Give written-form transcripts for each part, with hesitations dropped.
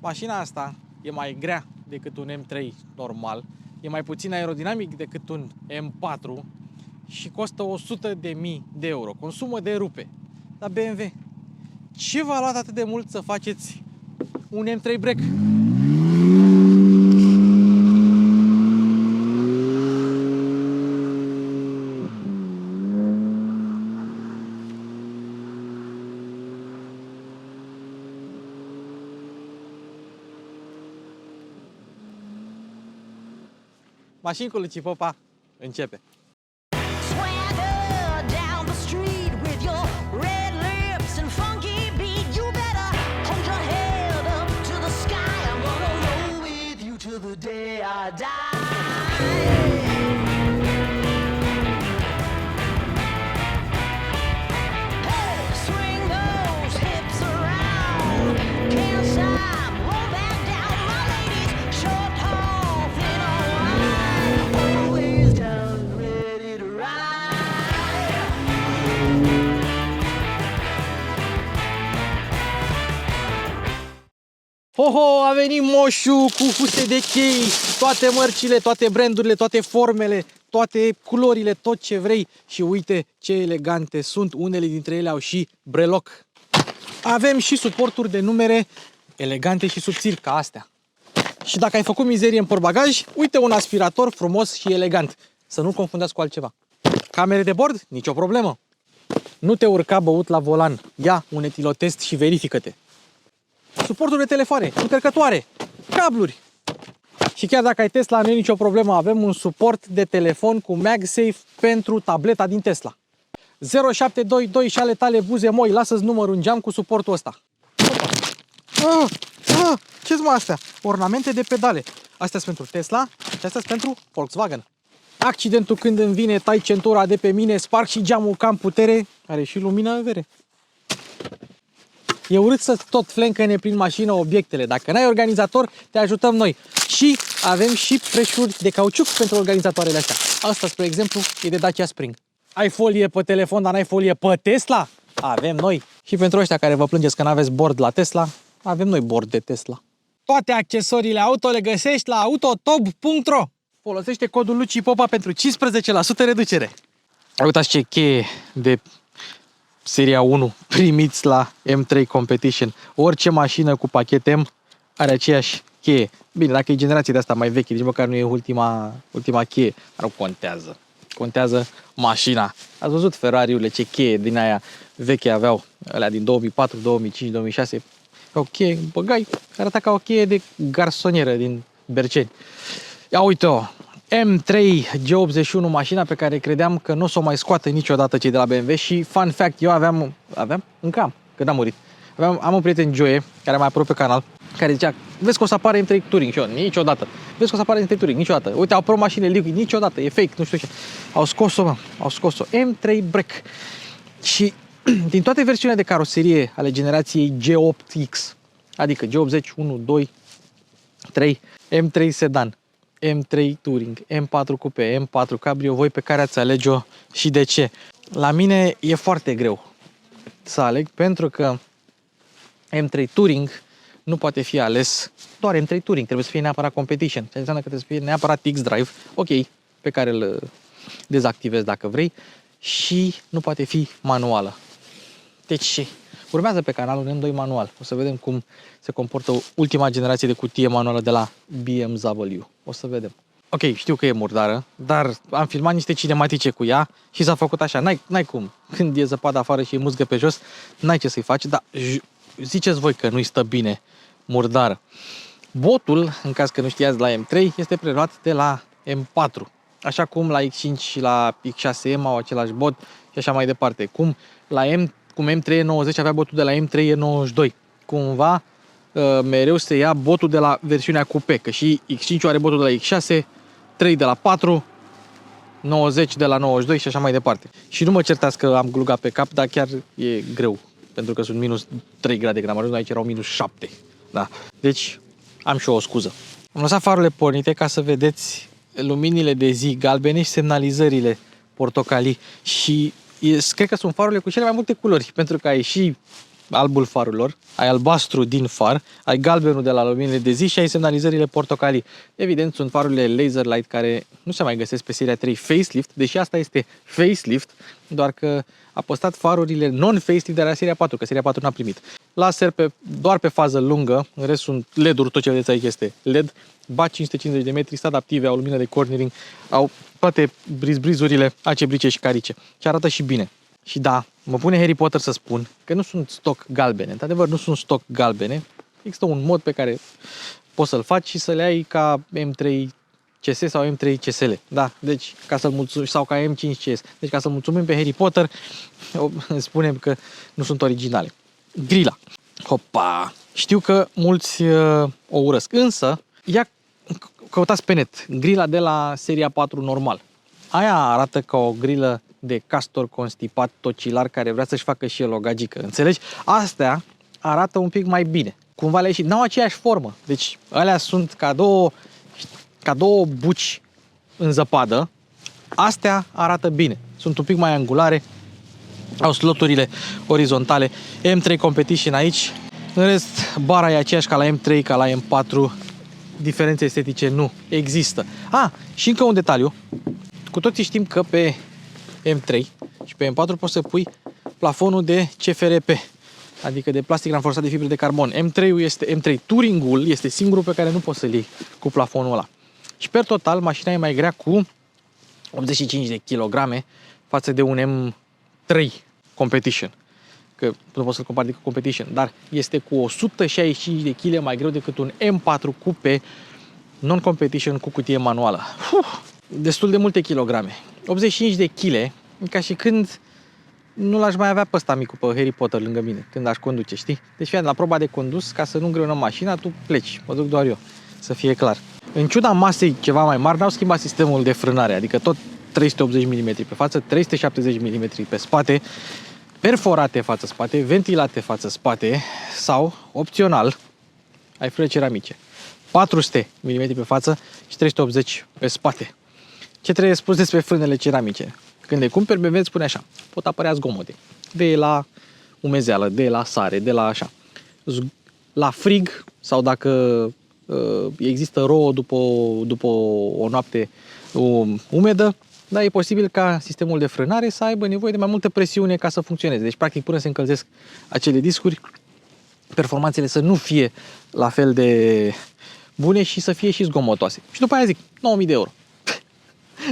Mașina asta e mai grea decât un M3 normal, e mai puțin aerodinamic decât un M4 și costă 100.000 de euro. Consumă de rupe. Dar BMW, ce v-a luat atât de mult să faceți un M3 break? Mașini cu Luci Popa începe. Ho, a venit moșu cu fuste de chei, toate mărcile, toate brandurile, toate formele, toate culorile, tot ce vrei. Și uite ce elegante sunt, unele dintre ele au și breloc. Avem și suporturi de numere elegante și subțiri ca astea. Și dacă ai făcut mizerie în portbagaj, uite un aspirator frumos și elegant. Să nu confundați cu altceva. Camere de bord? Nicio problemă. Nu te urca băut la volan. Ia un etilotest și verifică-te. Suporturi de telefoane, încărcătoare, cabluri. Și chiar dacă ai Tesla, nu e nicio problemă. Avem un suport de telefon cu MagSafe pentru tableta din Tesla. 0722 și ale tale buze moi, lasă-ți numărul în geam cu suportul ăsta. Ce-s mă astea? Ornamente de pedale. Astea sunt pentru Tesla și astea sunt pentru Volkswagen. Accidentul când îmi vine, tai centura de pe mine, sparg și geamul cam putere. Are și lumină verde. E urât să tot flencăne prin mașină obiectele. Dacă n-ai organizator, te ajutăm noi. Și avem și preșuri de cauciuc pentru organizatoarele astea. Asta, spre exemplu, e de Dacia Spring. Ai folie pe telefon, dar n-ai folie pe Tesla? Avem noi. Și pentru ăștia care vă plângeți că n-aveți bord la Tesla, avem noi bord de Tesla. Toate accesoriile auto le găsești la autotob.ro. Folosește codul Luci Popa pentru 15% reducere. Uitați ce cheie de seria 1 primiți la M3 Competition. Orice mașină cu pachet M are aceeași cheie. Bine, dacă e generație de asta mai veche, nici măcar nu e ultima cheie, dar nu contează. Contează mașina. Ați văzut Ferrariurile ce cheie din aia veche aveau, alea din 2004, 2005, 2006. O cheie, băgai, arăta ca o cheie de garsonieră din Berceni. Ia uite-o! M3 G81, mașina pe care credeam că nu o să o mai scoată niciodată cei de la BMW. Și fun fact, eu încă am, când am murit. Am un prieten, Joe, care m-a apărut pe canal, care zicea, vezi că o să apară M3 Touring. Și eu, niciodată. Vezi că o să apară M3 Touring, niciodată. Uite, au apărut mașini liquid, niciodată, e fake, nu știu ce. Au scos-o, M3 Break. Și din toate versiunile de caroserie ale generației G8X, adică G80, 1, 2, 3, M3 Sedan, M3 Touring, M4 Coupe, M4 Cabrio, voi pe care ați alege-o și de ce. La mine e foarte greu să aleg, pentru că M3 Touring nu poate fi ales doar M3 Touring, trebuie să fie neapărat Competition. Ce înseamnă că trebuie să fie neapărat X-Drive, ok, pe care îl dezactivezi dacă vrei, și nu poate fi manuală. Deci urmează pe canalul un M2 manual. O să vedem cum se comportă ultima generație de cutie manuală de la BMW. O să vedem. Ok, știu că e murdară, dar am filmat niște cinematice cu ea și s-a făcut așa. N-ai cum. Când e zăpadă afară și e mușcă pe jos, n-ai ce să-i faci, dar ziceți voi că nu-i stă bine murdară. Botul, în caz că nu știați, la M3 este preluat de la M4. Așa cum la X5 și la X6M au același bot și așa mai departe. Cum M3E90 avea botul de la M3E92. Cumva mereu se ia botul de la versiunea coupe, că și X5 are botul de la X6, 3 de la 4, 90 de la 92 și așa mai departe. Și nu mă certați că am glugat pe cap, dar chiar e greu, pentru că sunt minus 3 grade, când am ajuns aici erau minus 7. Da. Deci am și eu o scuză. Am lăsat farurile pornite ca să vedeți luminile de zi galbene și semnalizările portocalii. Și cred că sunt farurile cu cele mai multe culori, pentru că ai și albul farurilor, ai albastru din far, ai galbenul de la luminile de zi și ai semnalizările portocalii. Evident, sunt farurile Laser Light care nu se mai găsesc pe seria 3 Facelift, deși asta este Facelift, doar că a păstrat farurile non-Facelift de la seria 4, că seria 4 n-a primit. Laser doar pe fază lungă, în rest sunt LED-uri, tot ce vedeți aici este LED, BA 550 de metri, sunt adaptive, au lumină de cornering, au toate brizurile, acebrice și carice și arată și bine. Și da, mă pune Harry Potter să spun că nu sunt stoc galbene. Într-adevăr, nu sunt stoc galbene. Există un mod pe care poți să-l faci și să le ai ca M3 CS sau M3 CSL. Da, deci ca să-l mulțumim, sau ca M5 CS. Deci ca să-l mulțumim pe Harry Potter, spunem că nu sunt originale. Grila. Hopa! Știu că mulți o urăsc, însă căutați pe net grila de la seria 4 normal. Aia arată ca o grilă de castor constipat tocilar care vrea să-și facă și el o gagică. Înțelegi? Astea arată un pic mai bine. Cumva le-ai ieșit. N-au aceeași formă. Deci alea sunt ca două buci în zăpadă. Astea arată bine. Sunt un pic mai angulare. Au sloturile orizontale. M3 Competition aici. În rest, bara e aceeași ca la M3, ca la M4. Diferențe estetice nu există. Și încă un detaliu. Cu toții știm că pe M3 și pe M4 poți să pui plafonul de CFRP, adică de plastic ranforsat de fibre de carbon. M3 Touring-ul este singurul pe care nu poți să-l iei cu plafonul ăla. Și per total, mașina e mai grea cu 85 de kg față de un M3 Competition. Că nu poți să-l compari cu Competition, dar este cu 165 de kg mai greu decât un M4 Coupe non-competition cu cutie manuală. Destul de multe kilograme. 85 de kg, ca și când nu l-aș mai avea pe ăsta micu, pe Harry Potter lângă mine, când aș conduce, știi? Deci fii la proba de condus, ca să nu îngreunăm mașina, tu pleci, mă duc doar eu, să fie clar. În ciuda masei ceva mai mari, n-au schimbat sistemul de frânare, adică tot 380 mm pe față, 370 mm pe spate, perforate față spate, ventilate față spate sau, opțional, ai frâne ceramice. 400 mm pe față și 380 pe spate. Ce trebuie spus despre frânele ceramice? Când le cumperi, BMW îți spune așa, pot apărea zgomote. De la umezeală, de la sare, de la așa. La frig sau dacă există rouă după o noapte umedă, da, e posibil ca sistemul de frânare să aibă nevoie de mai multă presiune ca să funcționeze. Deci, practic, până se încălzesc acele discuri, performanțele să nu fie la fel de bune și să fie și zgomotoase. Și după aia zic, 9.000 de euro.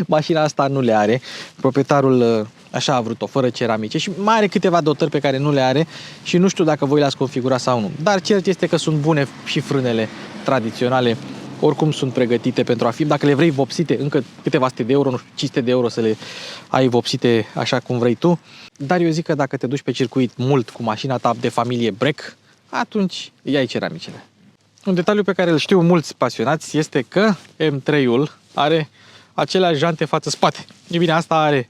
Mașina asta nu le are. Proprietarul așa a vrut-o, fără ceramice și mai are câteva dotări pe care nu le are și nu știu dacă voi le-ați configurat sau nu. Dar cert este că sunt bune și frânele tradiționale. Oricum sunt pregătite pentru a fi, dacă le vrei vopsite, încă câteva sute de euro, nu știu, 500 de euro să le ai vopsite așa cum vrei tu. Dar eu zic că dacă te duci pe circuit mult cu mașina ta de familie break, atunci iai ceramicele. Un detaliu pe care îl știu mulți pasionați este că M3-ul are aceleași jante față-spate. E bine, asta are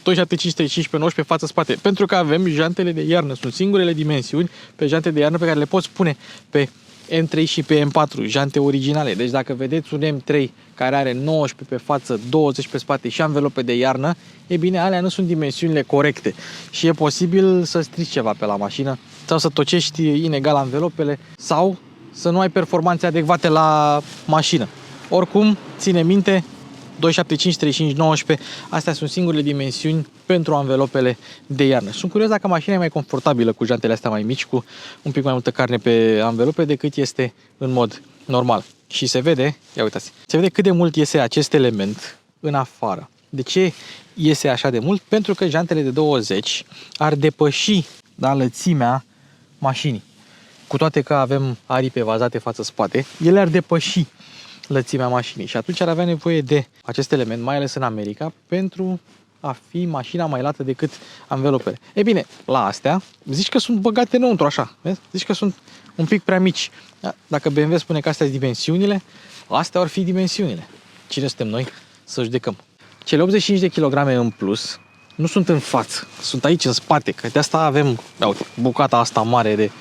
275 pe 19 față-spate, pentru că avem jantele de iarnă. Sunt singurele dimensiuni pe jante de iarnă pe care le poți pune pe M3 și pe M4, jante originale. Deci dacă vedeți un M3 care are 19 pe față, 20 pe spate și anvelope de iarnă, e bine, alea nu sunt dimensiunile corecte și e posibil să strici ceva pe la mașină sau să tocești inegal anvelopele sau să nu ai performanțe adecvate la mașină. Oricum, ține minte, 275, 35, 19, astea sunt singurele dimensiuni pentru anvelopele de iarnă. Sunt curios dacă mașina e mai confortabilă cu jantele astea mai mici, cu un pic mai multă carne pe anvelope decât este în mod normal. Și se vede, ia uitați, se vede cât de mult iese acest element în afară. De ce iese așa de mult? Pentru că jantele de 20 ar depăși lățimea mașinii. Cu toate că avem aripi vazate față-spate, ele ar depăși lățimea mașinii și atunci ar avea nevoie de acest element, mai ales în America, pentru a fi mașina mai lată decât anvelopele. E bine, la astea, zici că sunt băgate înăuntru așa, vezi? Zici că sunt un pic prea mici. Dacă BMW spune că astea sunt dimensiunile, astea ar fi dimensiunile. Cine suntem noi să judecăm? Cele 85 de kilograme în plus nu sunt în față, sunt aici în spate, că de asta avem, uite, bucata asta mare de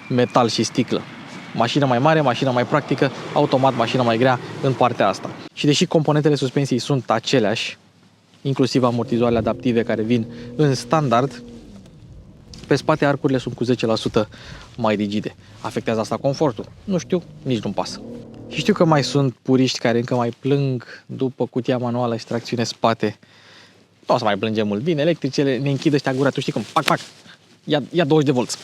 metal și sticlă. Mașină mai mare, mașină mai practică, automat mașină mai grea în partea asta. Și deși componentele suspensiei sunt aceleași, inclusiv amortizoarele adaptive care vin în standard, Pe spate arcurile sunt cu 10% mai rigide. Afectează asta confortul? Nu știu, nici nu-mi pasă. Și știu că mai sunt puriști care încă mai plâng după cutia manuală și tracțiune spate. Nu o să mai plângem mult. Bine, electricele ne închid ăștia gura, tu știi cum? Pac, pac, ia 20 de volți.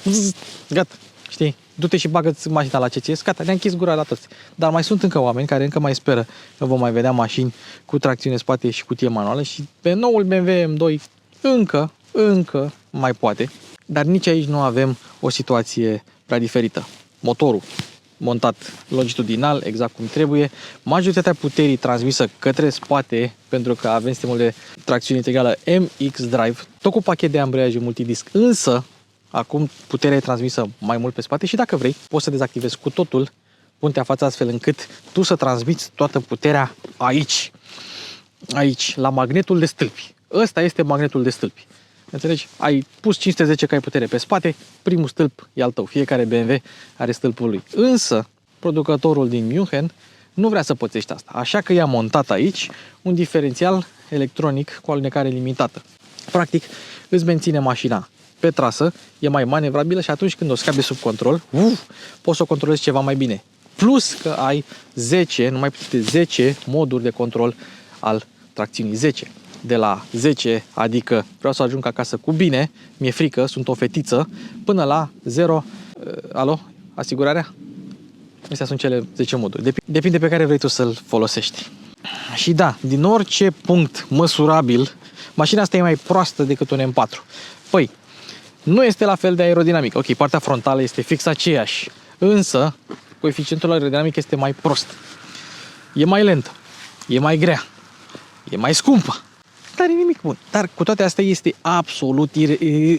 Gata, știi? Du-te și bagă-ți mașina la CCS, gata, ne-a închis gura la toți. Dar mai sunt încă oameni care încă mai speră că vom mai vedea mașini cu tracțiune spate și cutie manuală și pe noul BMW M2 încă mai poate. Dar nici aici nu avem o situație prea diferită. Motorul montat longitudinal, exact cum trebuie, majoritatea puterii transmisă către spate, pentru că avem sistemul de tracțiune integrală MX Drive, tot cu pachet de ambreiaje multidisc, însă acum puterea e transmisă mai mult pe spate și dacă vrei, poți să dezactivezi cu totul puntea față astfel încât tu să transmiți toată puterea aici, la magnetul de stâlpi. Ăsta este magnetul de stâlpi. Înțelegi? Ai pus 510 cai putere pe spate, primul stâlp e al tău. Fiecare BMW are stâlpul lui. Însă, producătorul din München nu vrea să pățești asta. Așa că i-a montat aici un diferențial electronic cu alunecare limitată. Practic, îți menține mașina pe trasă, e mai manevrabilă și atunci când o scapi de sub control, poți să o controlezi ceva mai bine. Plus că ai 10, numai puțin 10 moduri de control al tracțiunii. 10. De la 10, adică vreau să ajung acasă cu bine, mi-e frică, sunt o fetiță, până la 0, alo, asigurarea? Astea sunt cele 10 moduri. Depinde pe care vrei tu să-l folosești. Și da, din orice punct măsurabil, mașina asta e mai proastă decât un M4. Păi, nu este la fel de aerodinamic. Ok, partea frontală este fix aceeași, însă coeficientul aerodinamic este mai prost. E mai lentă, e mai grea, e mai scumpă. Dar e nimic bun. Dar cu toate astea este absolut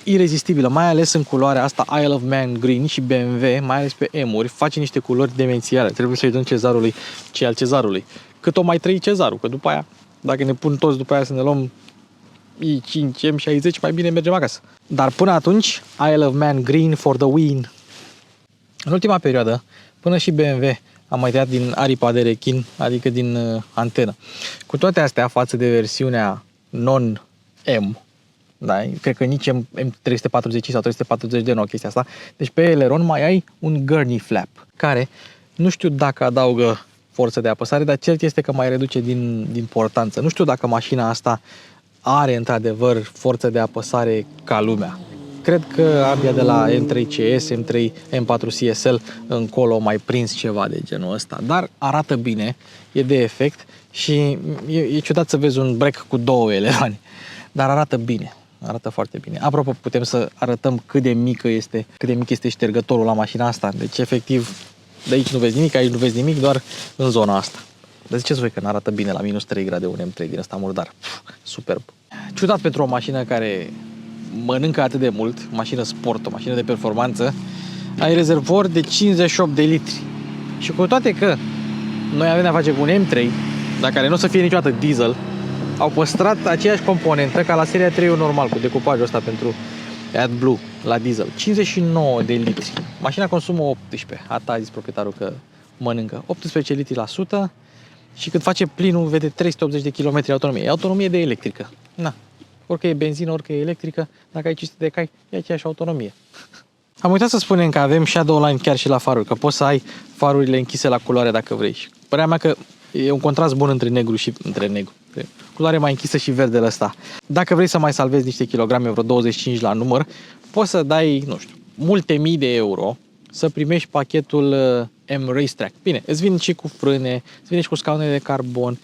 irezistibilă, mai ales în culoarea asta Isle of Man Green și BMW, mai ales pe M-uri, face niște culori demențiale. Trebuie să-i dăm cezarului ce al cezarului. Cât o mai trăi cezarul, că după aia, dacă ne pun toți după aia să ne luăm i5, M60, mai bine mergem acasă. Dar până atunci, Isle of Man Green for the win. În ultima perioadă, până și BMW a mai tăiat din aripa de rechin, adică din antenă. Cu toate astea, față de versiunea non-M, da? Cred că nici M345 sau 340 nu o chestia asta. Deci pe eleron mai ai un gurney flap, care nu știu dacă adaugă forță de apăsare, dar cert este că mai reduce din portanță. Nu știu dacă mașina asta are într-adevăr forță de apăsare ca lumea. Cred că abia de la M3CS, M3, M4 CSL încolo mai prins ceva de genul ăsta. Dar arată bine, e de efect și e ciudat să vezi un break cu două eleroane. Dar arată bine, arată foarte bine. Apropo, putem să arătăm cât de mic este ștergătorul la mașina asta. Deci, efectiv, de aici nu vezi nimic, aici nu vezi nimic, doar în zona asta. Dar ziceți voi că nu arată bine la minus 3 grade un M3 din ăsta murdar. Superb. Ciudat pentru o mașină care mănâncă atât de mult, mașină sport, o mașină de performanță, ai rezervor de 58 de litri. Și cu toate că noi avem de-a face cu un M3, dar care nu o să fie niciodată diesel, au păstrat aceeași componentă ca la seria 3 normal, cu decupajul ăsta pentru AdBlue la diesel. 59 de litri. Mașina consumă 18. Ata a zis proprietarul că mănâncă 18 litri la 100 și când face plinul vede 380 de km autonomie. E autonomie de electrică. Na. Orică e benzină, orică e electrică, dacă ai 500 de cai, e aceeași autonomie. Am uitat să spunem că avem shadow line chiar și la faruri, că poți să ai farurile închise la culoare dacă vrei. Și părerea mea că e un contrast bun între negru. Culoare mai închisă și verdele ăsta. Dacă vrei să mai salvezi niște kilograme, vreo 25 la număr, poți să dai, nu știu, multe mii de euro să primești pachetul M Racetrack. Bine, îți vin și cu frâne, îți vine și cu scaune de carbon,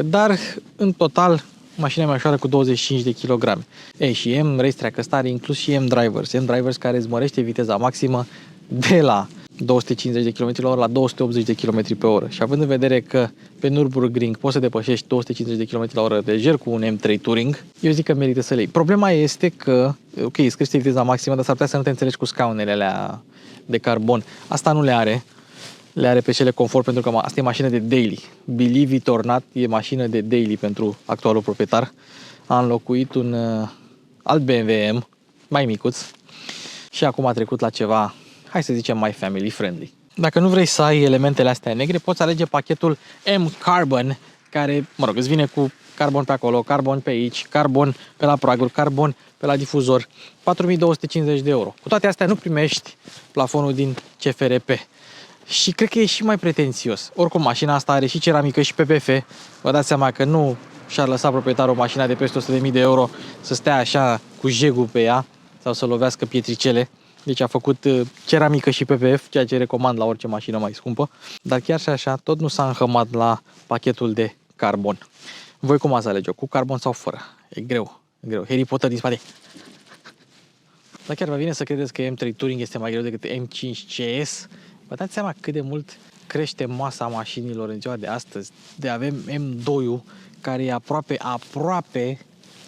dar în total mașina mai ușoară cu 25 de kilograme. Ei, și M Racetrack ăsta are inclus și M-Drivers care îți mărește viteza maximă de la 250 de km/h la 280 de km/h. Și având în vedere că pe Nürburgring poți să depășești 250 de km/h lejer cu un M3 Touring, eu zic că merită să le iei. Problema este că, ok, îți crește viteza maximă, dar s-ar putea să nu te înțelegi cu scaunele alea de carbon. Asta nu le are. Le are pe cele confort pentru că asta e mașină de daily. Believe it or not, e mașină de daily pentru actualul proprietar. A înlocuit un alt BMW M, mai micuț, și acum a trecut la ceva, hai să zicem, mai family friendly. Dacă nu vrei să ai elementele astea negre, poți alege pachetul M Carbon care, mă rog, îți vine cu carbon pe acolo, carbon pe aici, carbon pe la praguri, carbon pe la difuzor, 4250 de euro. Cu toate astea nu primești plafonul din CFRP. Și cred că e și mai pretențios. Oricum, mașina asta are și ceramică și PPF. Vă dați seama că nu și-ar lăsa proprietarul o mașină de peste 100.000 de euro să stea așa cu jegul pe ea sau să lovească pietricele. Deci a făcut ceramică și PPF, ceea ce recomand la orice mașină mai scumpă. Dar chiar și așa, tot nu s-a înhămat la pachetul de carbon. Voi cum ați alege-o? Cu carbon sau fără? E greu. E greu. Harry Potter din spate. Dar chiar vă vine să credeți că M3 Touring este mai greu decât M5 CS? Vă dați seama cât de mult crește masa mașinilor în ziua de astăzi? De avem M2-ul, care e aproape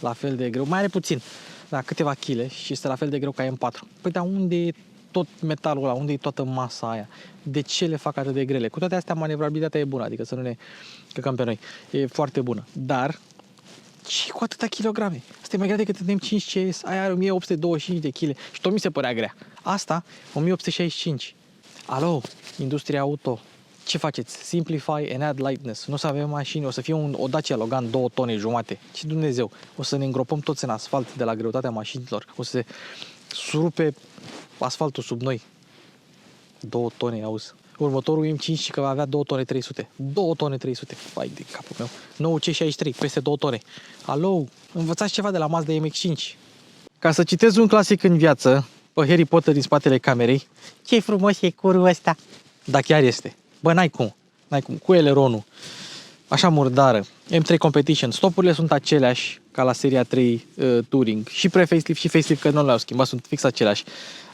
la fel de greu, mai are puțin, la câteva chile și este la fel de greu ca M4. Păi dar unde e tot metalul ăla? Unde e toată masa aia? De ce le fac atât de grele? Cu toate astea, manevrabilitatea e bună, adică să nu ne căcăm pe noi. E foarte bună. Dar și cu atâta kilograme. Asta e mai grea decât în M5 CS. Aia are 1825 de kg și tot mi se părea grea. Asta, 1865. Alo, industria auto, ce faceți? Simplify and add lightness. Nu o să avem mașini, o să fie o Dacia Logan 2 tone jumate. Ce Dumnezeu, o să ne îngropăm toți în asfalt de la greutatea mașinilor. O să se surupe asfaltul sub noi. 2 tone, auzi. Următorul M5 că va avea 2 tone 300. 2 tone 300. Vai de capul meu. Nou C63, peste 2 tone. Alo, învățați ceva de la Mazda MX-5. Ca să citez un clasic în viață, pe Harry Potter din spatele camerei, ce frumos e curul ăsta. Da, chiar este. Bă, n-ai cum. N-ai cum. Cu eleronul. Așa murdară. M3 Competition. Stopurile sunt aceleași ca la seria 3 Touring. Și pre-facelift și facelift, că nu le-au schimbat, sunt fix aceleași.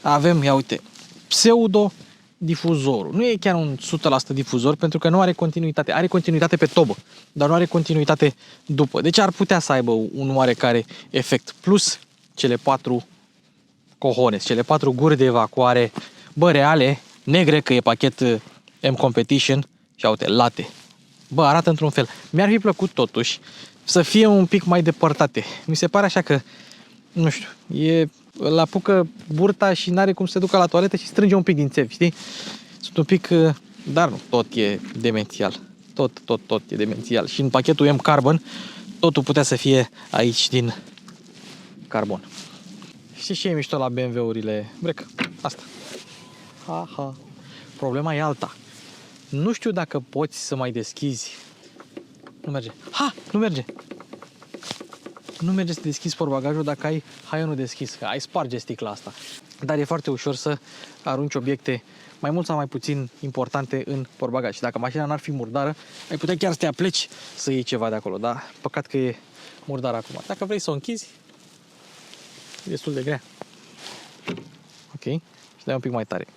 Avem, ia uite, pseudo difuzorul. Nu e chiar un 100% difuzor pentru că nu are continuitate. Are continuitate pe tobă, dar nu are continuitate după. Deci ar putea să aibă un oarecare efect. Plus cele 4 cojones, cele 4 guri de evacuare, bă, reale, negre, că e pachet M Competition și uite, late. Bă, arată într-un fel. Mi-ar fi plăcut totuși să fie un pic mai depărtate. Mi se pare așa că, nu știu, îl apucă burta și n-are cum să se ducă la toaletă și strânge un pic din țevi, știi? Sunt un pic, dar nu, tot e demențial. Tot e demențial. Și în pachetul M Carbon, totul putea să fie aici din carbon. Știi ce e mișto la BMW-urile? Brec, asta. Ha. Problema e alta. Nu știu dacă poți să mai deschizi. Nu merge. Nu merge. Nu merge să deschizi portbagajul dacă ai haionul deschis, că ai sparge sticla asta. Dar e foarte ușor să arunci obiecte mai mult sau mai puțin importante în portbagaj. Și dacă mașina n-ar fi murdară, ai putea chiar să te apleci să iei ceva de acolo. Dar păcat că e murdară acum. Dacă vrei să o închizi, e destul de grea. Ok? Și dai un pic mai tare.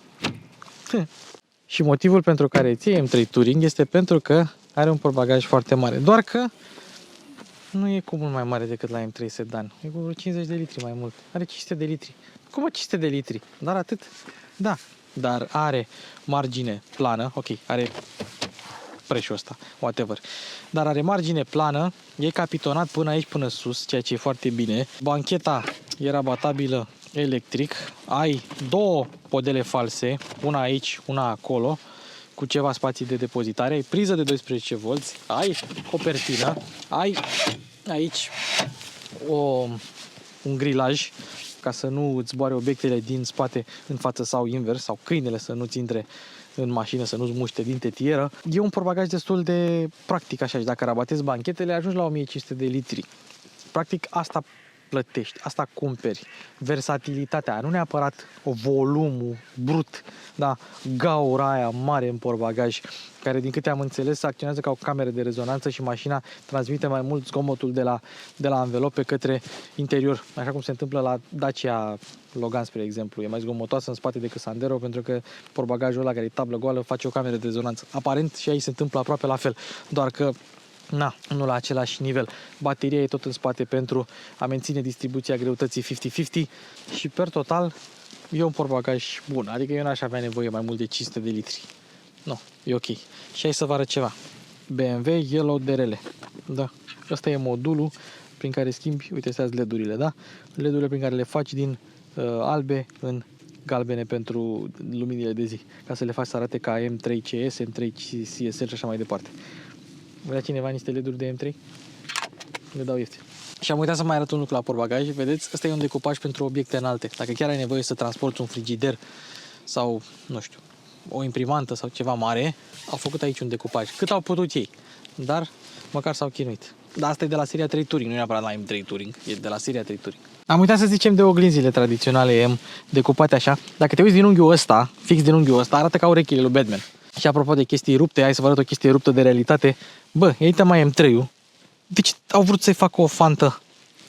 Și motivul pentru care îți iei M3 Touring este pentru că are un portbagaj foarte mare. Doar că nu e cu mult mai mare decât la M3 Sedan. E cu vreo 50 de litri mai mult. Are 500 de litri. Cum 500 de litri? Dar atât? Da. Dar are margine plană. Ok, are preșul ăsta, whatever. Dar are margine plană, e capitonat până aici, până sus, ceea ce e foarte bine. Bancheta e rabatabilă electric. Ai 2 podele false, una aici, una acolo, cu ceva spații de depozitare. Ai priză de 12 V, ai copertină, ai aici un grilaj ca să nu îți zboare obiectele din spate în față sau invers, sau câinele să nu-ți intre în mașină, să nu-ți muște din tetieră. E un portbagaj destul de practic așa și dacă rabatezi banchetele ajungi la 1500 de litri. Practic asta plătești, asta cumperi. Versatilitatea, nu neapărat volumul brut, da, gaura aia mare în portbagaj, care din câte am înțeles acționează ca o cameră de rezonanță și mașina transmite mai mult zgomotul de la anvelope către interior, așa cum se întâmplă la Dacia Logan, spre exemplu. E mai zgomotoasă în spate decât Sandero pentru că portbagajul ăla care e tablă goală face o cameră de rezonanță. Aparent și aici se întâmplă aproape la fel, doar că nu la același nivel. Bateria e tot în spate pentru a menține distribuția greutății 50-50 și per total e un portbagaj bun. Adică eu n-aș avea nevoie mai mult de 500 de litri. Nu, e ok. Și hai să vă arăt ceva. BMW Yellow DRL. Da, ăsta e modulul prin care schimbi, uite, astea sunt LED-urile, da? LED-urile prin care le faci din albe în galbene pentru luminile de zi, ca să le faci să arate ca M3 CS, M3 CSL și așa mai departe. Vrea cineva niște LED-uri de M3? Le dau ieftin. Și am uitat să mai arăt un lucru la portbagaj. Vedeți, ăsta e un decupaj pentru obiecte înalte. Dacă chiar ai nevoie să transporti un frigider sau, nu știu, o imprimantă sau ceva mare, au făcut aici un decupaj. Cât au putut ei, dar măcar s-au chinuit. Dar asta e de la seria 3 Touring, nu e neapărat la M3 Touring, e de la seria 3 Touring. Am uitat să zicem de oglinzile tradiționale M, decupate așa. Dacă te uiți din unghiul ăsta, fix din unghiul ăsta, arată ca urechile lui Batman. Și apropo de chestii rupte, hai să vă arăt o chestie ruptă de realitate. Bă, uite mai M3-ul. Deci au vrut să-i facă o fantă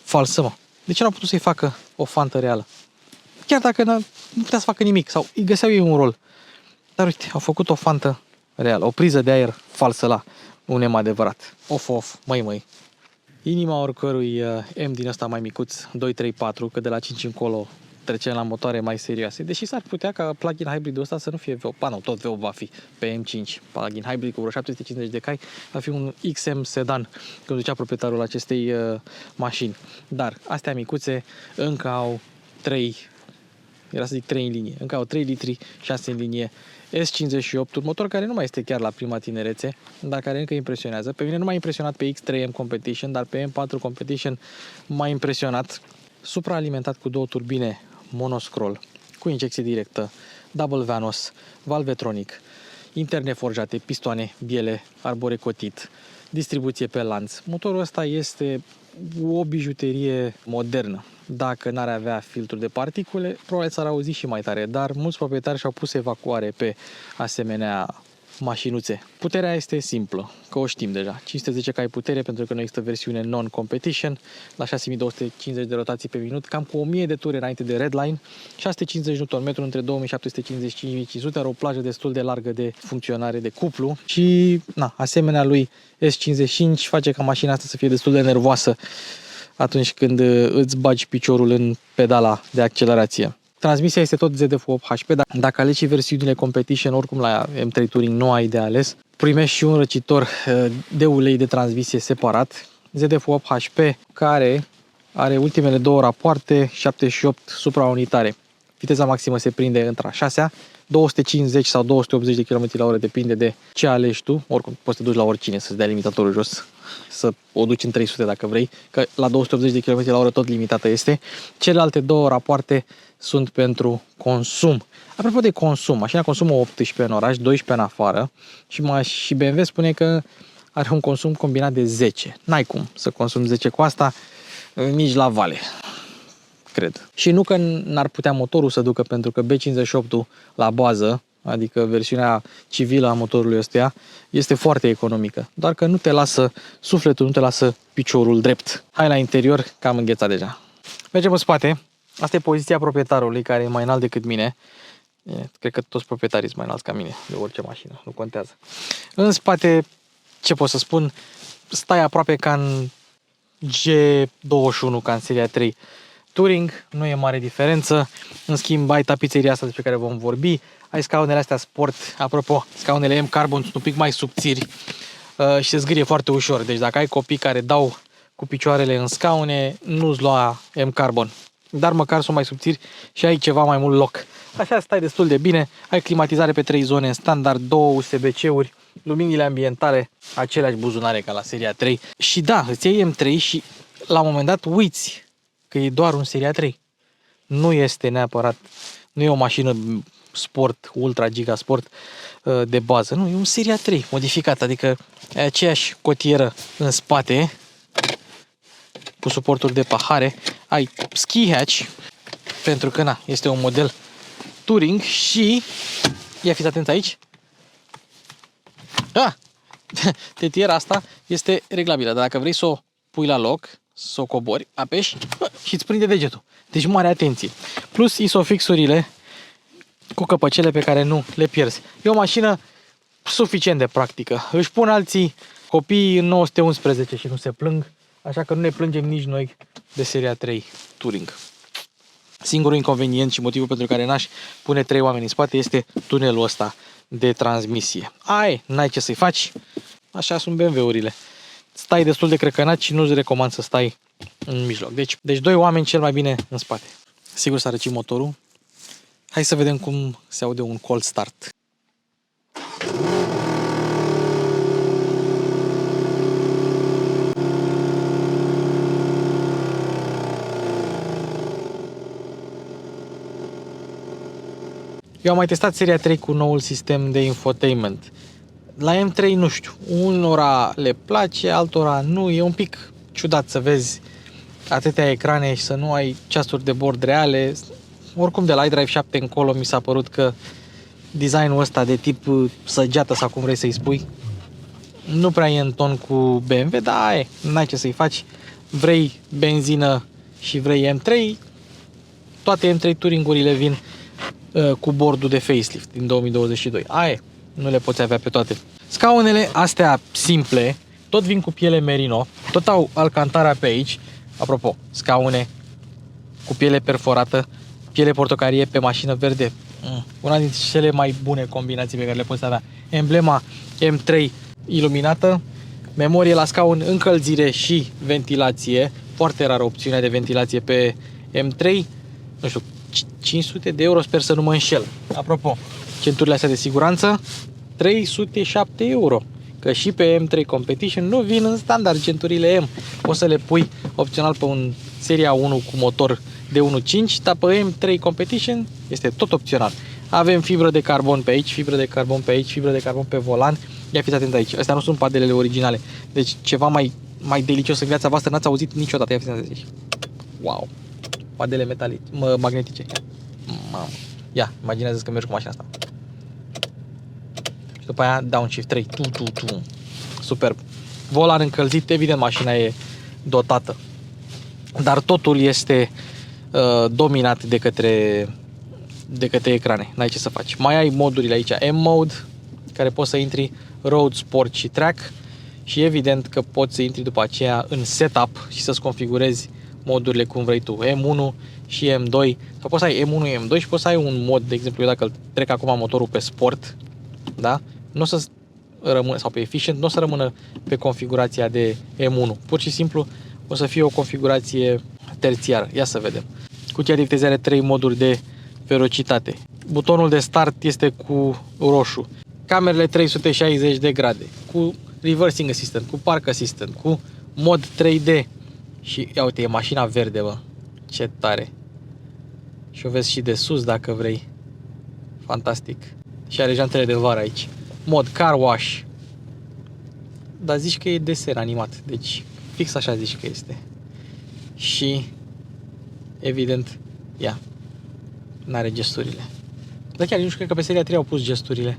falsă, mă. De ce nu au putut să-i facă o fantă reală? Chiar dacă nu putea să facă nimic sau îi găseau ei un rol. Dar uite, au făcut o fantă reală, o priză de aer falsă la un M adevărat. Off, măi. Inima oricărui M din ăsta mai micuț, 2, 3, 4, că de la 5 încolo trecem la motoare mai serioase. Deși s-ar putea ca plug-in hybrid-ul ăsta să nu fie V8, nu, tot V8 va fi pe M5. Plug-in hybrid cu vreo 750 de cai va fi un XM sedan, cum zicea proprietarul acestei mașini. Dar astea micuțe încă au 3, era să zic 3 în linie, încă au 3 litri, 6 în linie, S58, un motor care nu mai este chiar la prima tinerețe, dar care încă impresionează. Pe mine nu m-a impresionat pe X3M Competition, dar pe M4 Competition m-a impresionat. Supraalimentat cu 2 turbine monoscroll, cu injecție directă, double vanos, valvetronic, interne forjate, pistoane, biele, arbore cotit, distribuție pe lanț. Motorul ăsta este o bijuterie modernă. Dacă n-ar avea filtru de particule, probabil s-ar auzi și mai tare, dar mulți proprietari și-au pus evacuare pe asemenea mașinuțe. Puterea este simplă, că o știm deja. 510 cai putere, pentru că nu există versiune non-competition, la 6250 de rotații pe minut, cam cu 1000 de ture înainte de redline, 650 Nm între 2750 și 5500, are o plajă destul de largă de funcționare de cuplu și, asemenea lui S55 face ca mașina asta să fie destul de nervoasă atunci când îți bagi piciorul în pedala de accelerație. Transmisia este tot ZF8 HP, dar dacă alegi și versiunile Competition, oricum la M3 Touring nu ai de ales. Primești și un răcitor de ulei de transmisie separat, ZF8 HP, care are ultimele 2 rapoarte, 78 supraunitare. Viteza maximă se prinde între a 6-a, 250 sau 280 de km/h, depinde de ce alegi tu. Oricum, poți să te duci la oricine să-ți dea limitatorul jos, să o duci în 300 dacă vrei, că la 280 de km/h tot limitată este. Celelalte 2 rapoarte sunt pentru consum. Apropo de consum, mașina consumă 18 în oraș, 12 în afară și BMW spune că are un consum combinat de 10. N-ai cum să consumi 10 cu asta, nici la vale, cred. Și nu că n-ar putea motorul să ducă, pentru că B58-ul la bază, adică versiunea civilă a motorului ăstuia, este foarte economică. Doar că nu te lasă sufletul, nu te lasă piciorul drept. Hai la interior, că am înghețat deja. Mergem în spate. Asta e poziția proprietarului, care e mai înalt decât mine. Cred că toți proprietarii sunt mai înalți ca mine, de orice mașină, nu contează. În spate, ce pot să spun, stai aproape ca în G21, ca în seria 3 Touring, nu e mare diferență. În schimb, ai tapiseria asta despre care vom vorbi, ai scaunele astea sport, apropo, scaunele M-Carbon sunt un pic mai subțiri și se zgârie foarte ușor. Deci dacă ai copii care dau cu picioarele în scaune, nu-ți lua M-Carbon. Dar măcar sunt mai subțiri și ai ceva mai mult loc. Așa stai destul de bine, ai climatizare pe 3 zone în standard, 2 USB-C-uri, luminile ambientale, aceleași buzunare ca la seria 3. Și da, îți iei M3 și la un moment dat uiți că e doar un seria 3. Nu este neapărat, nu e o mașină sport, ultra giga sport de bază. Nu, e un seria 3 modificat, adică e aceeași cotieră în spate cu suporturi de pahare, ai ski hatch, pentru că este un model Touring și fiți atenți aici. Tetiera asta este reglabilă, dar dacă vrei să o pui la loc, să o cobori, apeși și îți prinde degetul. Deci mare atenție. Plus isofixurile cu căpăcele pe care nu le pierzi. E o mașină suficient de practică. Își pun alții copii în 911 și nu se plâng, așa că nu ne plângem nici noi de seria 3 Touring. Singurul inconvenient și motivul pentru care n-aș pune 3 oameni în spate este tunelul ăsta de transmisie. N-ai ce să-i faci, așa sunt BMW-urile. Stai destul de crăcănat și nu-ți recomand să stai în mijloc. Deci 2 oameni cel mai bine în spate. Sigur s-a răcit motorul. Hai să vedem cum se aude un cold start. Eu am mai testat seria 3 cu noul sistem de infotainment. La M3 nu știu, unora le place, altora nu, e un pic ciudat să vezi atâtea ecrane și să nu ai ceasuri de bord reale. Oricum de la iDrive 7 încolo mi s-a părut că designul ăsta de tip săgeată sau cum vrei să-i spui nu prea e în ton cu BMW, dar n-ai ce să-i faci. Vrei benzină și vrei M3, toate M3 Touring-urile vin cu bordul de facelift din 2022. Nu le poți avea pe toate. Scaunele astea simple tot vin cu piele merino, tot au alcantara pe aici. Apropo, scaune cu piele perforată, piele portocarie pe mașină verde. Una dintre cele mai bune combinații pe care le poți avea. Emblema M3 iluminată, memorie la scaun, încălzire și ventilație. Foarte rară opțiunea de ventilație pe M3. Nu știu, 500 de euro, sper să nu mă înșel. Apropo, centurile astea de siguranță, 307 euro. Că și pe M3 Competition nu vin în standard centurile M. Poți să le pui opțional pe un seria 1 cu motor de 1.5, dar pe M3 Competition este tot opțional. Avem fibră de carbon pe aici, fibră de carbon pe aici, fibră de carbon pe volan. Ia fiți atent aici. Astea nu sunt padelele originale. Deci ceva mai delicios în viața voastră n-ați auzit niciodată. Ia fiți atent aici. Wow. Padele metalice, magnetice. Mamă. Ia, imaginează că mergi cu mașina asta. Și după aia downshift 3. Superb. Volan încălzit, evident mașina e dotată. Dar totul este dominat de către ecrane. N-ai ce să faci. Mai ai modurile aici. M-Mode, care poți să intri Road, Sport și Track. Și evident că poți să intri după aceea în Setup și să-ți configurezi modurile cum vrei tu. M1 și M2. Sau poți să ai M1, M2 și poți să ai un mod, de exemplu, eu dacă îl trec acum motorul pe Sport, da? Nu o să rămână, sau pe Efficient, nu o să rămână pe configurația de M1. Pur și simplu o să fie o configurație terțiară. Ia să vedem. Cutia de viteză are 3 moduri de velocitate. Butonul de start este cu roșu. Camerele 360 de grade. Cu reversing assistant, cu park assistant, cu mod 3D. Și ia uite, e mașina verde, bă. Ce tare. Și o vezi și de sus dacă vrei. Fantastic. Și are jantele de vară aici. Mod car wash. Dar zici că e desen animat. Deci fix așa zici că este. Și evident, ia, n-are gesturile. Dar chiar nu știu, cred că pe seria 3 au pus gesturile.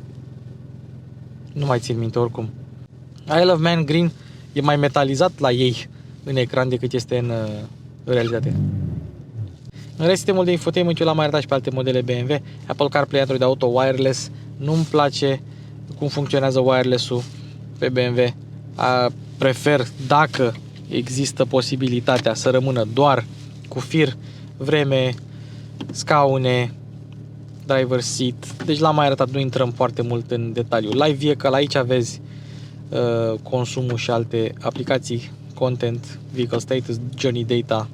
Nu mai țin minte oricum. I Love Man Green e mai metalizat la ei în ecran decât este în realitate. În rest, sistemul de infotainment eu l-am mai arătat și pe alte modele BMW. Apple CarPlay, Android Auto, wireless. Nu-mi place cum funcționează wireless-ul pe BMW. Prefer, dacă există posibilitatea, să rămână doar cu fir, vreme, scaune, driver seat. Deci l-am mai arătat, nu intrăm foarte mult în detaliu. Live Vehicle, aici aveți consumul și alte aplicații, content, vehicle status, journey data,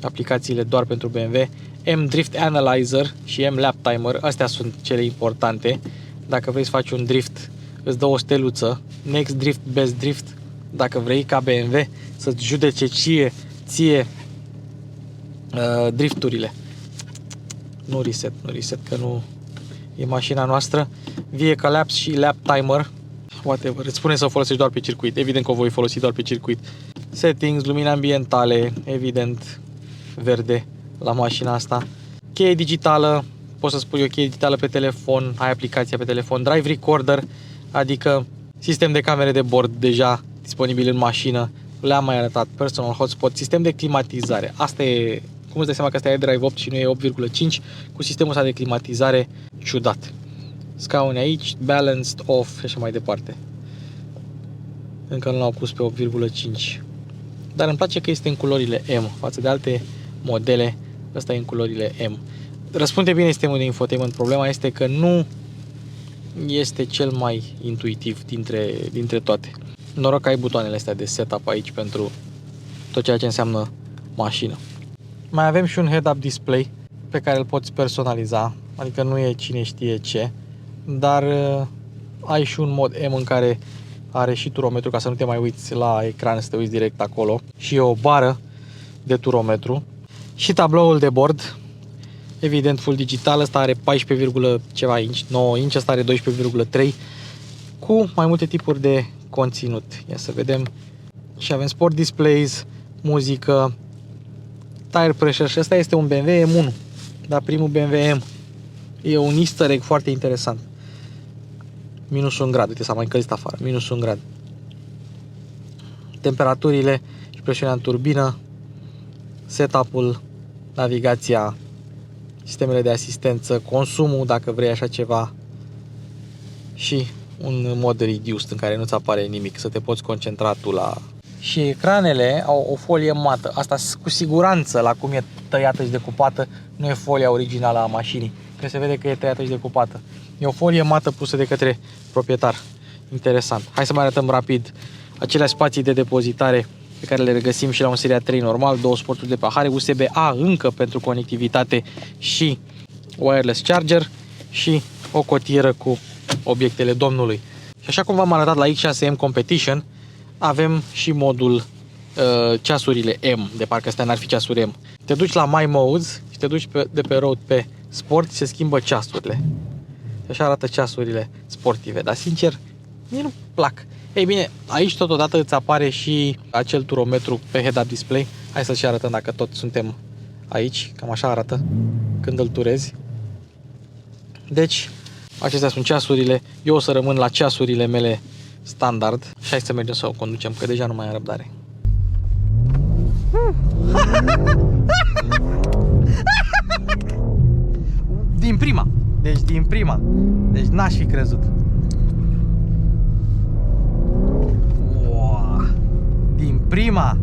aplicațiile doar pentru BMW, M-Drift Analyzer și M-Lap Timer, astea sunt cele importante. Dacă vrei să faci un drift, îți dă o steluță, Next Drift, Best Drift, dacă vrei ca BMW să-ți judece ție drifturile. Nu reset, că nu e mașina noastră. Vehicle Laps și Lap Timer, whatever, îți spune să o folosești doar pe circuit. Evident că o voi folosi doar pe circuit. Settings, lumini ambientale, evident, verde la mașina asta. Cheie digitală, poți să spui o cheie digitală pe telefon, ai aplicația pe telefon. Drive Recorder, adică sistem de camere de bord deja disponibil în mașină. Le-am mai arătat. Personal hotspot, sistem de climatizare. Asta e, cum îți dai seama că asta e Drive 8 și nu e 8,5, cu sistemul ăsta de climatizare ciudat. Scaune aici, balanced, off și așa mai departe. Încă nu l-au pus pe 8,5. Dar îmi place că este în culorile M. Față de alte modele, ăsta e în culorile M. Răspunde bine sistemul de infotainment. Problema este că nu este cel mai intuitiv dintre toate. Noroc că ai butoanele astea de setup aici pentru tot ceea ce înseamnă mașină. Mai avem și un head-up display pe care îl poți personaliza, adică nu e cine știe ce, dar ai și un mod M în care are și turometru, ca să nu te mai uiți la ecran, să te uiți direct acolo, și o bară de turometru și tabloul de bord Evident, full digital, ăsta are 14, ceva inch, 9 inch, ăsta are 12,3 cu mai multe tipuri de conținut. Ia să vedem. Și avem sport displays, muzică, tire pressure și ăsta este un BMW M1, dar primul BMW M. E un easter egg foarte interesant. Minus 1 grad, uite, s-a mai încălzit afară, minus 1 grad. Temperaturile și presiunea în turbină, setup-ul, navigația, sistemele de asistență, consumul, dacă vrei așa ceva, și un mod reduced în care nu-ți apare nimic, să te poți concentra tu la... Și ecranele au o folie mată, asta cu siguranță, la cum e tăiată și decupată, nu e folia originală a mașinii, că se vede că e tăiată și decupată. E o folie mată pusă de către proprietar. Interesant. Hai să mai arătăm rapid acele spații de depozitare pe care le regăsim și la un Seria 3 normal, două sporturi de pahare, USB-A încă pentru conectivitate și wireless charger și o cotieră cu obiectele domnului. Și așa cum v-am arătat la X6M Competition, avem și modul ceasurile M, de parcă astea n-ar fi ceasuri M. Te duci la My Modes și te duci de pe road pe sport și se schimbă ceasurile. Și așa arată ceasurile sportive, dar sincer, mie nu plac. Ei bine, aici totodată îți apare și acel turometru pe head-up display. Hai să-l și arătăm dacă tot suntem aici, cam așa arată când îl turezi. Deci, acestea sunt ceasurile. Eu o să rămân la ceasurile mele standard și hai să mergem să o conducem, că deja nu mai am răbdare. Din prima. Deci din prima. Deci n-aș fi crezut. Wow. Din prima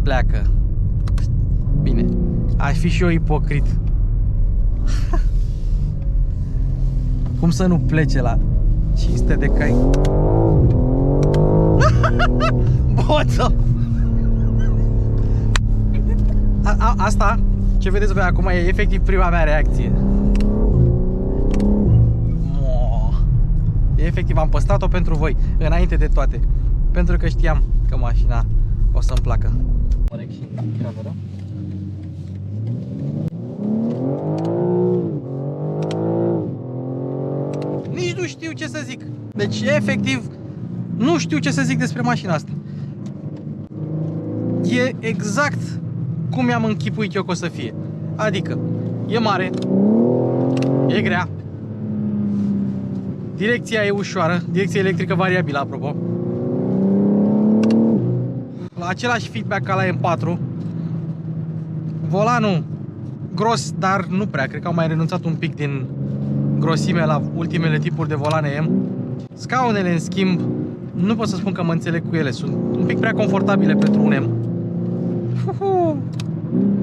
pleacă. Bine. Aș fi și eu ipocrit. Cum să nu plece la 500 de cai? Boță! Asta, ce vedeți voi acum, e efectiv prima mea reacție. Efectiv, am păstrat-o pentru voi, înainte de toate. Pentru că știam că mașina o să-mi placă. Nici nu știu ce să zic. Deci, efectiv, nu știu ce să zic despre mașina asta. E exact cum mi-am închipuit eu că o să fie. Adică, e mare, e grea, direcția e ușoară, direcția electrică variabilă, apropo. La același feedback ca la M4. Volanul gros, dar nu prea, cred că au mai renunțat un pic din grosime la ultimele tipuri de volane M. Scaunele, în schimb, nu pot să spun că mă înțeleg cu ele, sunt un pic prea confortabile pentru un M.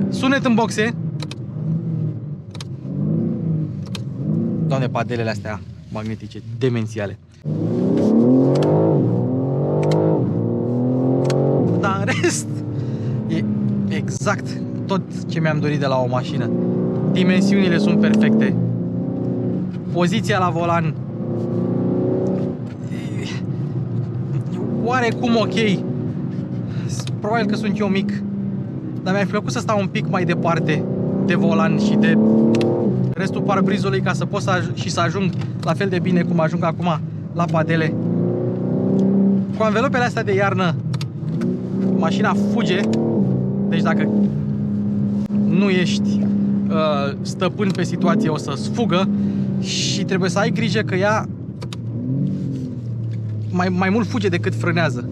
Sunet în boxe. Doamne, padelele astea magnetice, demențiale. Dar în rest, e exact tot ce mi-am dorit de la o mașină. Dimensiunile sunt perfecte. Poziția la volan e oarecum ok. Probabil că sunt eu mic, dar mi-ar fi plăcut să stau un pic mai departe de volan și de restul parbrizului ca să pot să ajung la fel de bine cum ajung acum la padele. Cu anvelopele astea de iarnă mașina fuge. Deci dacă nu ești stăpân pe situație, o să sfugă și trebuie să ai grijă că ea mai mult fuge decât frânează.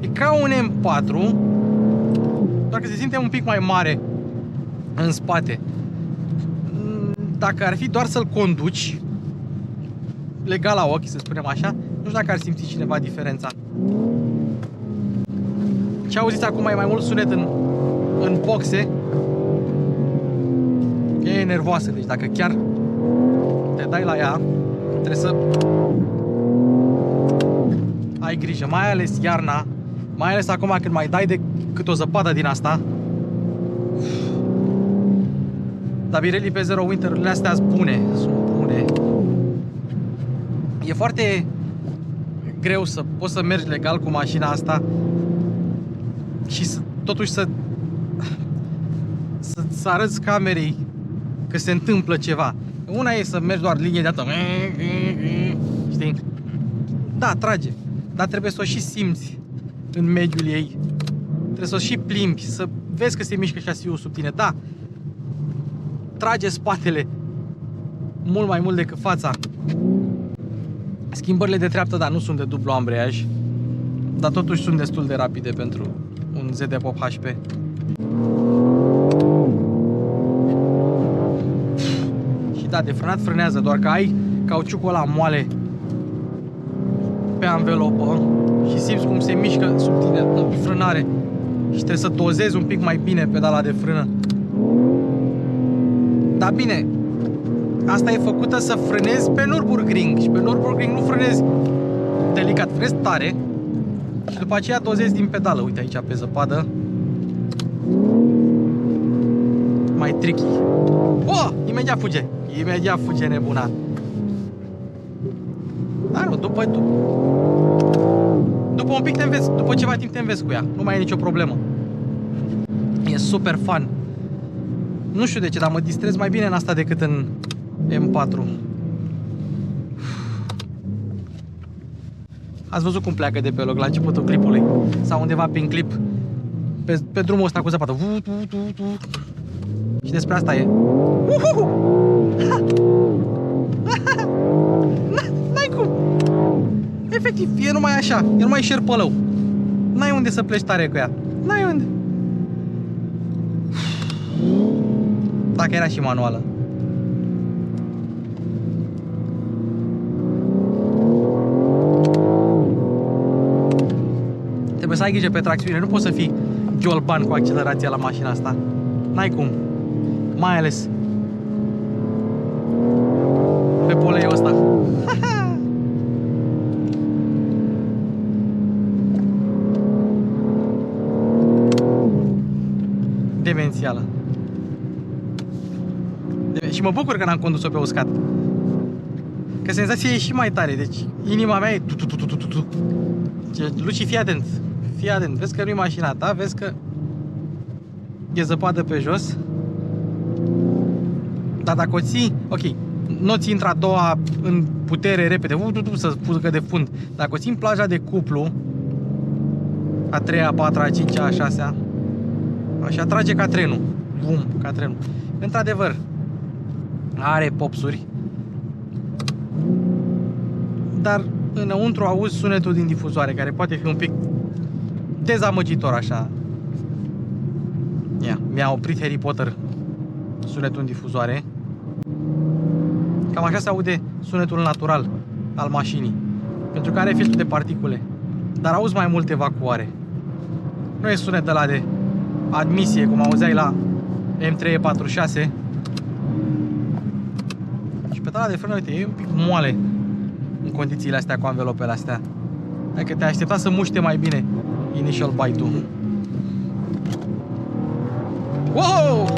E ca un M4, doar că se simte un pic mai mare în spate. Dacă ar fi doar să-l conduci legal la ochi, să spunem așa, nu știu dacă ar simți cineva diferența. Ce auziți acum e mai mult sunet în boxe. E nervoasă, deci dacă chiar te dai la ea, trebuie să ai grijă, mai ales iarna, mai ales acum când mai dai de cât o zăpadă din asta. Dar Pirelli pe Zero Winter-urile astea sunt bune, E foarte greu să poți să mergi legal cu mașina asta și să totuși să arăți camerei că se întâmplă ceva. Una e să mergi doar linie de atât. Știi? Da, trage. Dar trebuie să o și simți în mediul ei. Trebuie să o și plimbi, să vezi că se mișcă șasiul sub tine. Da, trage spatele mult mai mult decât fața. Schimbările de treaptă, da, nu sunt de dublu ambreiaj, dar totuși sunt destul de rapide pentru un ZD Pop HP. Și da, de frânat frânează, doar că ai cauciucul ăla moale pe anvelopă și simți cum se mișcă sub tine în frânare și trebuie să dozezi un pic mai bine pedala de frână. Dar bine, asta e făcută să frânezi pe Nürburgring și pe Nürburgring nu frânezi delicat, frânezi tare și după aceea dozezi din pedală. Uite aici pe zăpadă. Mai tricky. Oh! Imediat fuge! Imediat fuge nebuna. Dar nu, după un pic te înveți, după ceva timp te înveți cu ea. Nu mai e nicio problemă. E super fun. Nu știu de ce, dar mă distrez mai bine în asta decât în M4. Ați văzut cum pleacă de pe loc la începutul clipului? Sau undeva prin clip, pe drumul ăsta cu zăpadă. Și despre asta e. N-ai cum. Efectiv, e numai așa. E numai șerpălău. N-ai unde să pleci tare cu ea. N-ai unde. Dacă era și manuală. Trebuie să ai grijă pe tracțiune. Nu poți să fii giolban cu accelerația la mașina asta. N-ai cum. Mai ales pe poleiul ăsta. Demențială. Și mă bucur că n-am condus-o pe uscat. Că senzația e și mai tare. Deci inima mea e tu. Luci, fii atent. Fii atent. Vezi că nu-i mașina ta. Vezi că e zăpadă pe jos. Dar dacă o ții, ok, nu o ții într-a doua în putere repede, să fugă de fund. Dacă o ții în plaja de cuplu, a treia, a patra, a cincea, a șasea, așa trage ca trenul. Bum, ca trenul. Într-adevăr, are popsuri, dar înăuntru auzi sunetul din difuzoare, care poate fi un pic dezamăgitor așa. Ia, mi-a oprit Harry Potter sunetul în difuzoare. Cam așa se aude sunetul natural al mașinii, pentru că are filtru de particule, dar auzi mai mult evacuare. Nu e sunet ăla de admisie, cum auzeai la M346. Și pedala de frână, uite, e un pic moale în condițiile astea cu anvelopele astea. Adică te-ai aștepta să muște mai bine initial bite-ul. Wow!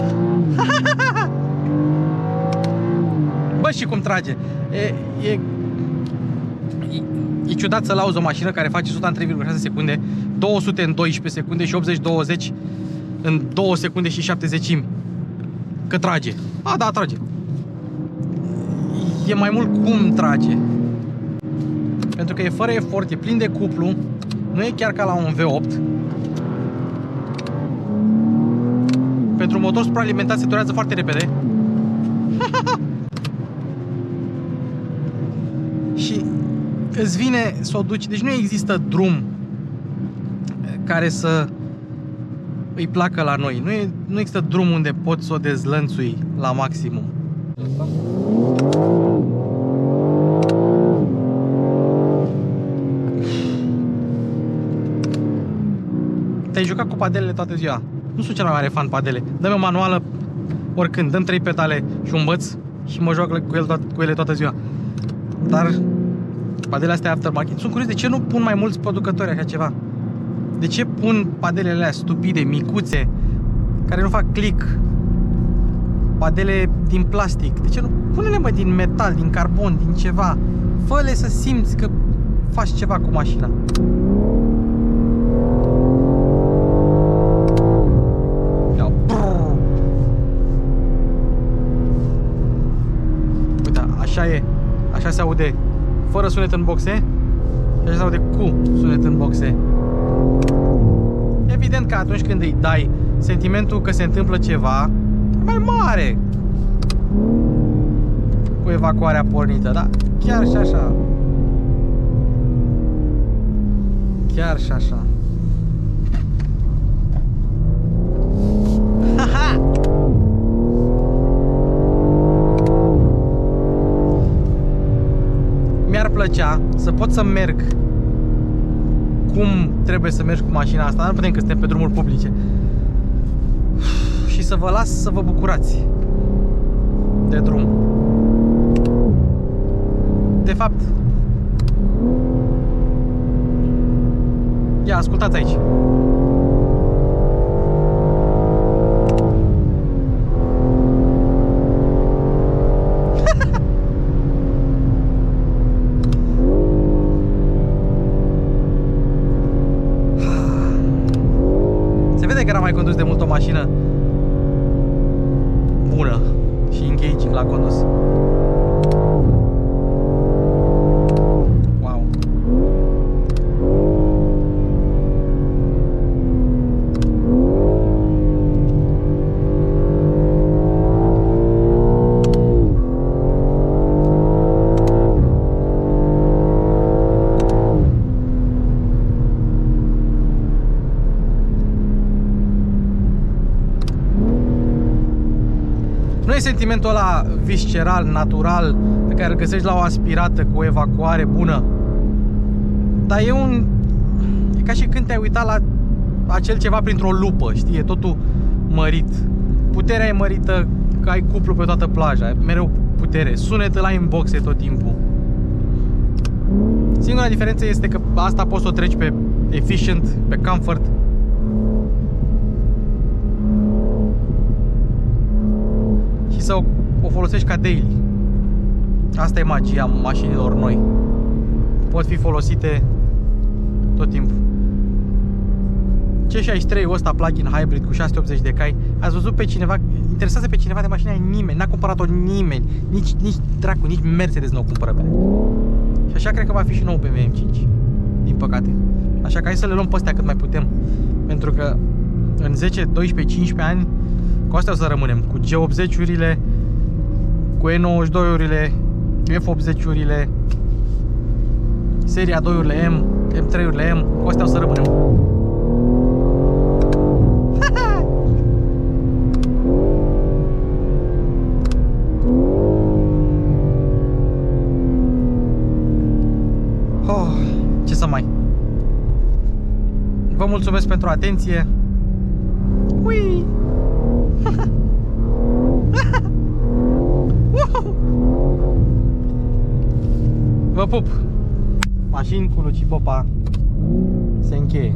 Bă, și cum trage. E ciudat să lauzi o mașină care face 100 în 3,6 secunde, 200 în 12 secunde și 80-20 în 2 secunde și 70. Că trage. A, da, trage. E mai mult cum trage. Pentru că e fără efort, e plin de cuplu. Nu e chiar ca la un V8. Pentru un motor supraalimentat se durează foarte repede. Și îți vine să o duci. Deci nu există drum care să îi placă la noi. Nu există drum unde poți să o dezlănțui la maximum. Te-ai jucat cu padelele toată ziua. Nu sunt cel mai mare fan padele. Dă-mi o manuală oricând. Dăm 3 pedale și un băț și mă joc cu ele toată ziua. Dar padelele astea aftermarket, sunt curios de ce nu pun mai mulți producători așa ceva. De ce pun padelele alea stupide, micuțe, care nu fac click? Padele din plastic. De ce nu? Pune-le, mă, din metal, din carbon, din ceva. Fă-le să simți că faci ceva cu mașina. Așa e. Așa se aude fără sunet în boxe și așa se aude cu sunet în boxe. Evident că atunci când îi dai, sentimentul că se întâmplă ceva e mai mare cu evacuarea pornită, da? Chiar și așa. Chiar și așa. Mi-ar plăcea să pot să merg cum trebuie să mergi cu mașina asta, dar nu putem că suntem pe drumuri publice. Și să vă las să vă bucurați de drum. De fapt, ia, ascultați aici. Se vede că n-am mai condus de mult o mașină bună și engaging la condus. Wow. Nu e sentimentul ăla visceral, natural, pe care îl găsești la o aspirată cu o evacuare bună. Dar e ca și când te-ai uitat la acel ceva printr-o lupă, știi? E totul mărit. Puterea e mărită, că ai cuplu pe toată plaja, mereu putere. Sunetul ăla în boxe tot timpul. Singura diferență este că asta poți să o treci pe efficient, pe comfort. Și să o folosești ca daily. Asta e magia mașinilor noi. Pot fi folosite tot timpul. C63-ul ăsta plug-in hybrid cu 680 de cai, ați văzut pe cineva, interesează pe cineva de mașina? Nimeni, n-a cumpărat-o nimeni. Nici dracu, nici Mercedes nu o cumpără pe aia. Și așa cred că va fi și nou BMW M5, din păcate. Așa că hai să le luăm pe astea cât mai putem. Pentru că în 10, 12, 15 ani cu astea o să rămânem, cu G80-urile, cu E92-urile, F80-urile, seria 2-urile M, M3-urile M, cu astea o să rămânem. Oh, ce să mai. Vă mulțumesc pentru atenție. Ui! Vă pup! Mașini cu Luci Popa se încheie.